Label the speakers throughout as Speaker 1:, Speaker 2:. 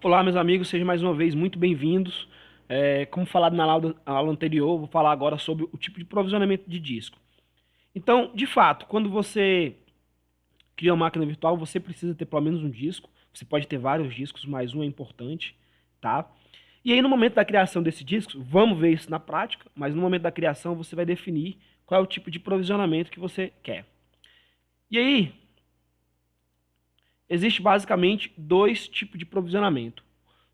Speaker 1: Olá, meus amigos, sejam mais uma vez muito bem-vindos. Como falado na aula anterior, vou falar agora sobre o tipo de provisionamento de disco. Então, de fato, quando você cria uma máquina virtual, você precisa ter pelo menos um disco. Você pode ter vários discos, mas um é importante, tá? E aí, no momento da criação desse disco, vamos ver isso na prática, mas no momento da criação você vai definir qual é o tipo de provisionamento que você quer. E aí, existe basicamente dois tipos de provisionamento,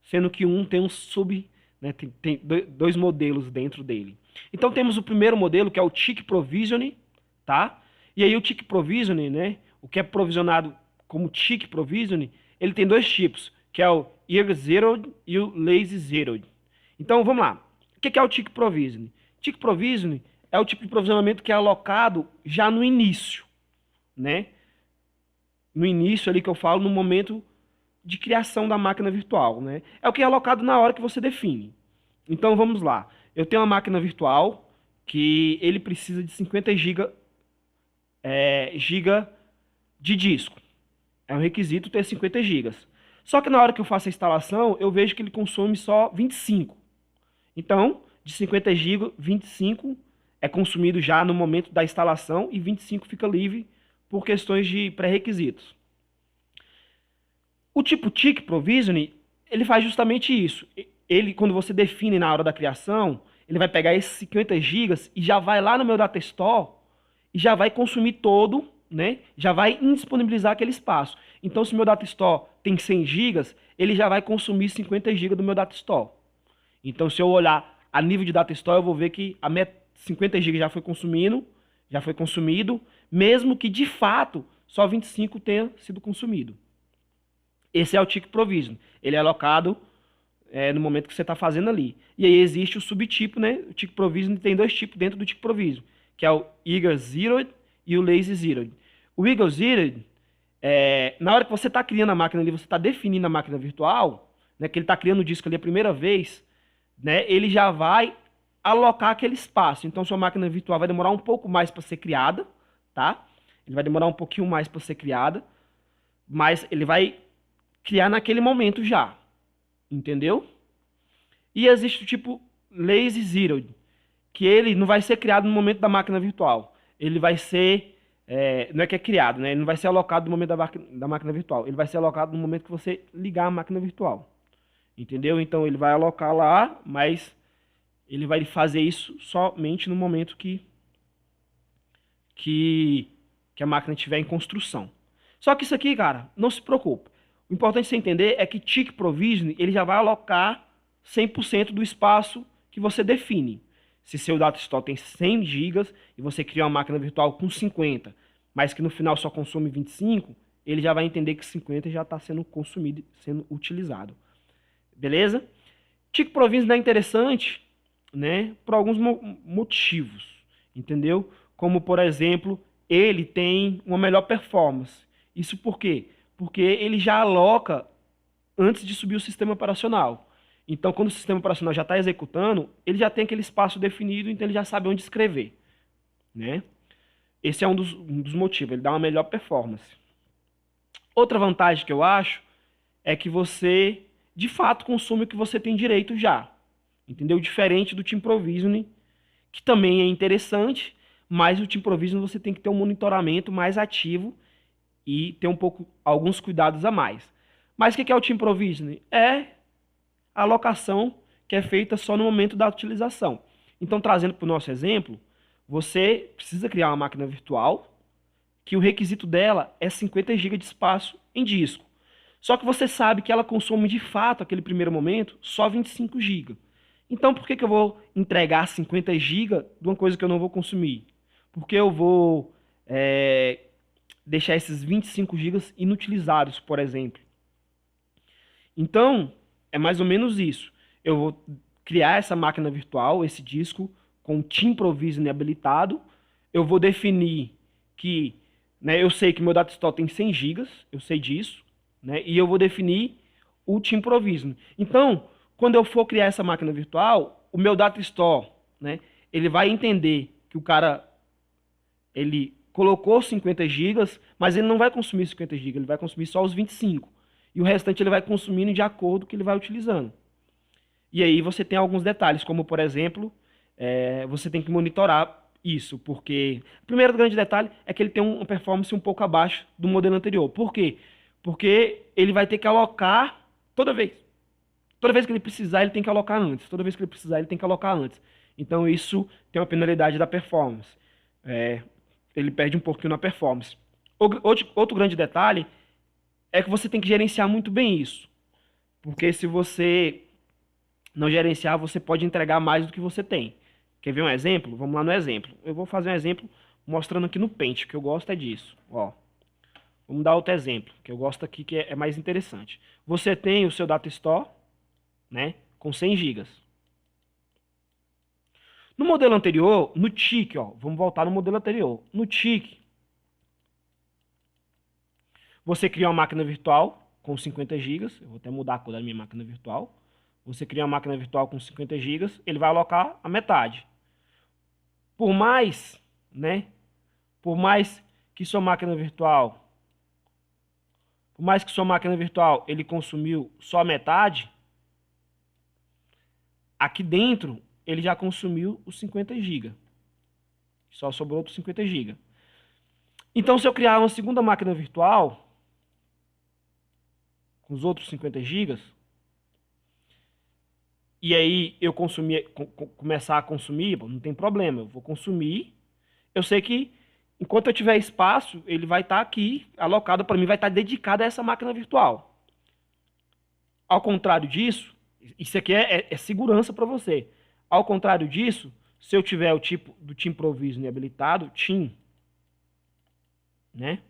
Speaker 1: sendo que um tem um sub, né, tem dois modelos dentro dele. Então temos o primeiro modelo, que é o Tick Provisioning, tá? E aí o Tick Provisioning, né, o que é provisionado como Tick Provisioning, ele tem dois tipos, que é o Early Zeroed e o Lazy Zeroed. Então vamos lá. O que é o Tick Provisioning? Tick Provisioning é o tipo de provisionamento que é alocado já no início, né? No início ali que eu falo, no momento de criação da máquina virtual, né? É o que é alocado na hora que você define. Então vamos lá. Eu tenho uma máquina virtual que ele precisa de 50 giga de disco. É um requisito ter 50 gigas. Só que na hora que eu faço a instalação, eu vejo que ele consome só 25. Então, de 50 GB, 25 é consumido já no momento da instalação e 25 fica livre por questões de pré-requisitos. O tipo Tick Provisioning, ele faz justamente isso. Ele, quando você define na hora da criação, ele vai pegar esses 50 gigas e já vai lá no meu data store e já vai consumir todo, né? Já vai indisponibilizar aquele espaço. Então, se meu data store tem 100 gigas, ele já vai consumir 50 gigas do meu data store. Então, se eu olhar a nível de data store, eu vou ver que a 50 gigas já foi consumido, mesmo que de fato só 25 tenha sido consumido. Esse é o tick provision. Ele é alocado no momento que você está fazendo ali. E aí existe o subtipo, né? O tick provision tem dois tipos dentro do tick provision, que é o eager zeroed e o lazy zeroed. O eager zeroed, na hora que você está criando a máquina ali, você está definindo a máquina virtual, né? Que ele está criando o disco ali a primeira vez, né? Ele já vai alocar aquele espaço. Então sua máquina virtual vai demorar um pouco mais para ser criada, tá? Ele vai demorar um pouquinho mais para ser criada, mas ele vai criar naquele momento já, entendeu? E existe o tipo Lazy Zero, que ele não vai ser criado no momento da máquina virtual. Ele vai ser, não é que é criado, né? Ele não vai ser alocado no momento da máquina virtual. Ele vai ser alocado no momento que você ligar a máquina virtual, entendeu? Então ele vai alocar lá, mas ele vai fazer isso somente no momento que, que a máquina estiver em construção. Só que isso aqui, cara, não se preocupe. O importante você entender é que Tick Provisioning ele já vai alocar 100% do espaço que você define. Se seu data store tem 100 gigas e você cria uma máquina virtual com 50, mas que no final só consome 25, ele já vai entender que 50 já está sendo consumido, sendo utilizado. Beleza? Tick Provisioning é interessante, né, por alguns motivos, entendeu? Como, por exemplo, ele tem uma melhor performance. Isso por quê? Porque ele já aloca antes de subir o sistema operacional. Então, quando o sistema operacional já está executando, ele já tem aquele espaço definido, então ele já sabe onde escrever, né? Esse é um dos motivos, ele dá uma melhor performance. Outra vantagem que eu acho é que você, de fato, consome o que você tem direito já, entendeu? Diferente do Team Provisioning, que também é interessante, mas o Team Provisioning você tem que ter um monitoramento mais ativo e ter alguns cuidados a mais. Mas o que é o Team Provisioning? É a alocação que é feita só no momento da utilização. Então, trazendo para o nosso exemplo, você precisa criar uma máquina virtual que o requisito dela é 50 GB de espaço em disco. Só que você sabe que ela consome de fato, aquele primeiro momento, só 25 GB. Então, por que eu vou entregar 50 GB de uma coisa que eu não vou consumir? Porque eu vou deixar esses 25 GB inutilizados, por exemplo. Então, é mais ou menos isso. Eu vou criar essa máquina virtual, esse disco, com o Team Provisioning habilitado. Eu vou definir que, né, eu sei que meu data store tem 100 GB, eu sei disso, né, e eu vou definir o Team Provisioning. Então, quando eu for criar essa máquina virtual, o meu data store, né, ele vai entender que o cara ele colocou 50 GB, mas ele não vai consumir 50 GB, ele vai consumir só os 25. e o restante ele vai consumindo de acordo com o que ele vai utilizando. E aí você tem alguns detalhes, como por exemplo, você tem que monitorar isso, porque o primeiro grande detalhe é que ele tem uma performance um pouco abaixo do modelo anterior. Por quê? Porque ele vai ter que alocar toda vez. Toda vez que ele precisar, ele tem que alocar antes. Toda vez que ele precisar, ele tem que alocar antes. Então isso tem uma penalidade da performance. Ele perde um pouquinho na performance. Outro grande detalhe é que você tem que gerenciar muito bem isso. Porque se você não gerenciar, você pode entregar mais do que você tem. Quer ver um exemplo? Vamos lá no exemplo. Eu vou fazer um exemplo mostrando aqui no Paint, que eu gosto é disso. Ó, vamos dar outro exemplo, que eu gosto aqui, que é mais interessante. Você tem o seu Data Store, né, com 100 GB. No modelo anterior, no TIC, ó, vamos voltar no modelo anterior. No TIC, você cria uma máquina virtual com 50 GB. Eu vou até mudar a cor da minha máquina virtual. Você cria uma máquina virtual com 50 GB, ele vai alocar a metade. Por mais, né? Por mais que sua máquina virtual, ele consumiu só a metade, aqui dentro ele já consumiu os 50 GB. Só sobrou outros 50 GB. Então, se eu criar uma segunda máquina virtual com os outros 50 GB, e aí eu começar a consumir, não tem problema, eu vou consumir. Eu sei que enquanto eu tiver espaço, ele vai estar aqui alocado para mim, vai estar dedicado a essa máquina virtual. Ao contrário disso, isso aqui é segurança para você. Ao contrário disso, se eu tiver o tipo do Team Provisioning habilitado, né?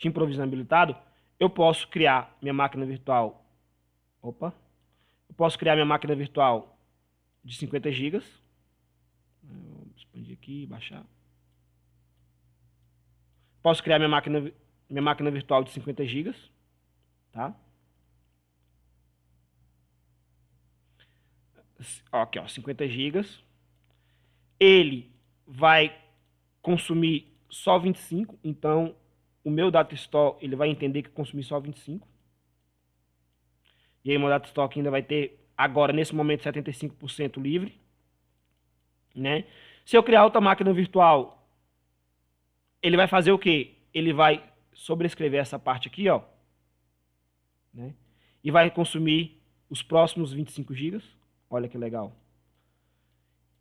Speaker 1: Team Provisioning habilitado, eu posso criar minha máquina virtual. Eu posso criar minha máquina virtual de 50 GB. Vou expandir aqui e baixar. Posso criar minha máquina virtual de 50 GB, tá? Aqui, ó, 50 GB. Ele vai consumir só 25, então o meu Data Store ele vai entender que consumir só 25. E aí o meu Data Store ainda vai ter, agora, nesse momento, 75% livre, né? Se eu criar outra máquina virtual, ele vai fazer o quê? Ele vai sobrescrever essa parte aqui, ó, né? E vai consumir os próximos 25 GB. Olha que legal.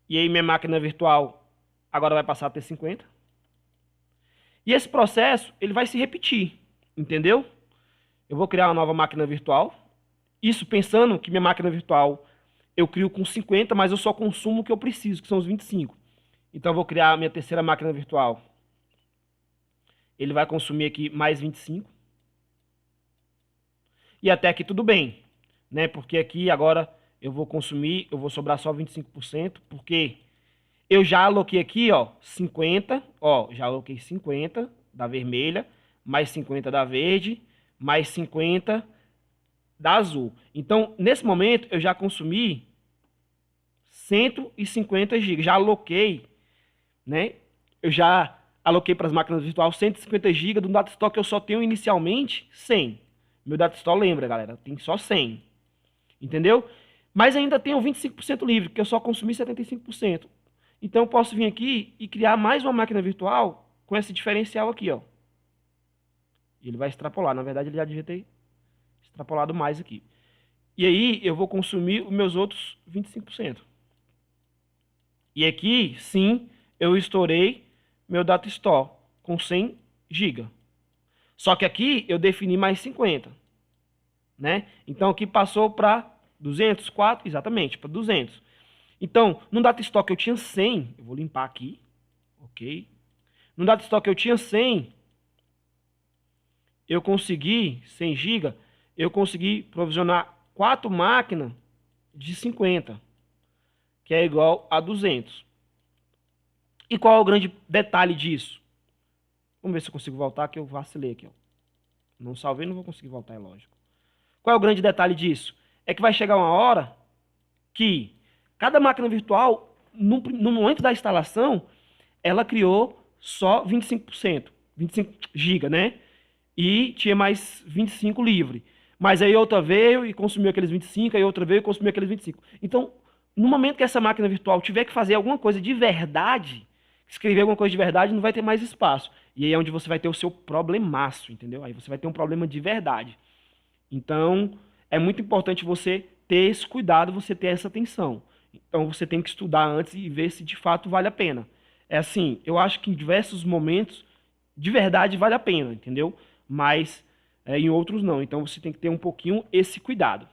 Speaker 1: E aí minha máquina virtual agora vai passar a ter 50. E esse processo, ele vai se repetir, entendeu? Eu vou criar uma nova máquina virtual. Isso pensando que minha máquina virtual eu crio com 50, mas eu só consumo o que eu preciso, que são os 25. Então eu vou criar a minha terceira máquina virtual. Ele vai consumir aqui mais 25. E até aqui tudo bem, né? Porque aqui agora eu vou consumir, eu vou sobrar só 25%, porque eu já aloquei aqui, ó, 50, ó, já aloquei 50 da vermelha, mais 50 da verde, mais 50 da azul. Então, nesse momento, eu já consumi 150 GB. Já aloquei, né? Eu já aloquei para as máquinas virtuais 150 GB do Data Store que eu só tenho inicialmente 100. Meu Data Store, lembra, galera, tem só 100. Entendeu? Mas ainda tenho 25% livre, porque eu só consumi 75%. Então, eu posso vir aqui e criar mais uma máquina virtual com esse diferencial aqui, ó. E ele vai extrapolar. Na verdade, ele já devia ter extrapolado mais aqui. E aí, eu vou consumir os meus outros 25%. E aqui, sim, eu estourei meu Data Store com 100 GB. Só que aqui, eu defini mais 50. Né? Então, aqui passou para 200, 4, exatamente, para 200. Então, no Data Store que eu tinha 100, eu vou limpar aqui, ok? No Data Store que eu tinha 100, eu consegui, 100 GB, eu consegui provisionar 4 máquinas de 50, que é igual a 200. E qual é o grande detalhe disso? Vamos ver se eu consigo voltar, que eu vacilei aqui, ó. Não salvei, não vou conseguir voltar, é lógico. Qual é o grande detalhe disso? É que vai chegar uma hora que cada máquina virtual, no momento da instalação, ela criou só 25%, 25 GB, né? E tinha mais 25 livre. Mas aí outra veio e consumiu aqueles 25, aí outra veio e consumiu aqueles 25. Então, no momento que essa máquina virtual tiver que fazer alguma coisa de verdade, escrever alguma coisa de verdade, não vai ter mais espaço. E aí é onde você vai ter o seu problemaço, entendeu? Aí você vai ter um problema de verdade. Então, é muito importante você ter esse cuidado, você ter essa atenção. Então, você tem que estudar antes e ver se de fato vale a pena. É assim, eu acho que em diversos momentos, de verdade, vale a pena, entendeu? Mas em outros não. Então, você tem que ter um pouquinho esse cuidado.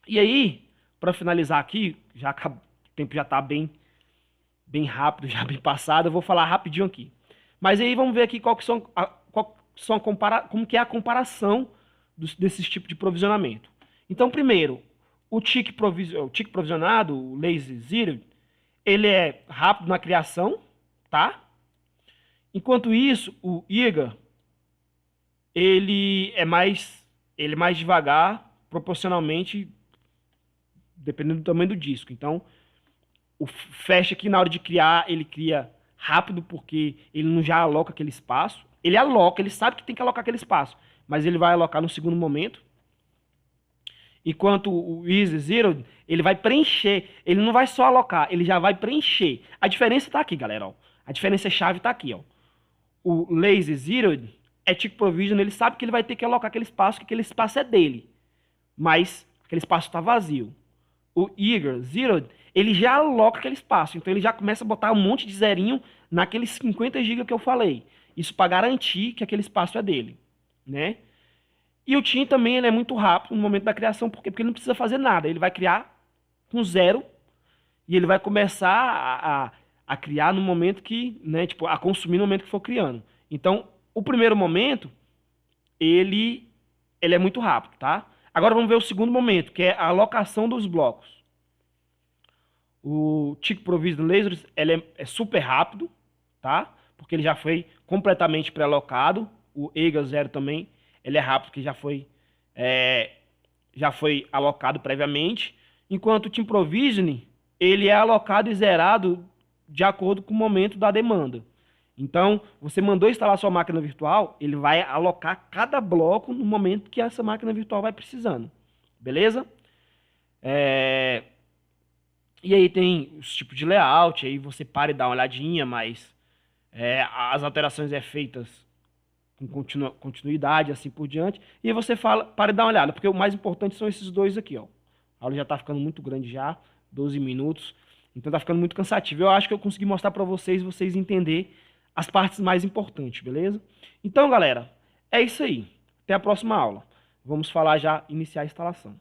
Speaker 1: E aí, para finalizar aqui, o tempo já está bem rápido, já bem passado, eu vou falar rapidinho aqui. Mas aí vamos ver aqui como que é a comparação desses tipos de provisionamento. Então, primeiro, o tick provisionado, o lazy zero, ele é rápido na criação, tá? Enquanto isso, o eager, ele é mais devagar, proporcionalmente, dependendo do tamanho do disco. Então, o fast aqui, na hora de criar, ele cria rápido, porque ele não já aloca aquele espaço. Ele aloca, ele sabe que tem que alocar aquele espaço, mas ele vai alocar no segundo momento. Enquanto o Easy Zero, ele vai preencher. Ele não vai só alocar, ele já vai preencher. A diferença tá aqui, galera. Ó. A diferença chave tá aqui. Ó. O Lazy Zero é Tick Provision, ele sabe que ele vai ter que alocar aquele espaço, que aquele espaço é dele. Mas aquele espaço está vazio. O Eager Zero, ele já aloca aquele espaço. Então ele já começa a botar um monte de zerinho naqueles 50 GB que eu falei. Isso para garantir que aquele espaço é dele, né? E o Tim também ele é muito rápido no momento da criação, por quê? Porque ele não precisa fazer nada. Ele vai criar com zero e ele vai começar a criar no momento que, né, tipo, a consumir no momento que for criando. Então, o primeiro momento, ele é muito rápido, tá? Agora vamos ver o segundo momento, que é a alocação dos blocos. O Tick Provision Lasers, ele é super rápido, tá? Porque ele já foi completamente pré-alocado. O Eager Zero também, ele é rápido, porque já foi alocado previamente. Enquanto o Team Provisioning, ele é alocado e zerado de acordo com o momento da demanda. Então, você mandou instalar sua máquina virtual, ele vai alocar cada bloco no momento que essa máquina virtual vai precisando. Beleza? E aí tem os tipos de layout, aí você para e dá uma olhadinha, mas as alterações feitas com continuidade, assim por diante. E aí você para e dá uma olhada, porque o mais importante são esses dois aqui, ó. A aula já está ficando muito grande já, 12 minutos, então está ficando muito cansativo. Eu acho que eu consegui mostrar para vocês entenderem as partes mais importantes, beleza? Então, galera, é isso aí. Até a próxima aula. Vamos falar já, iniciar a instalação.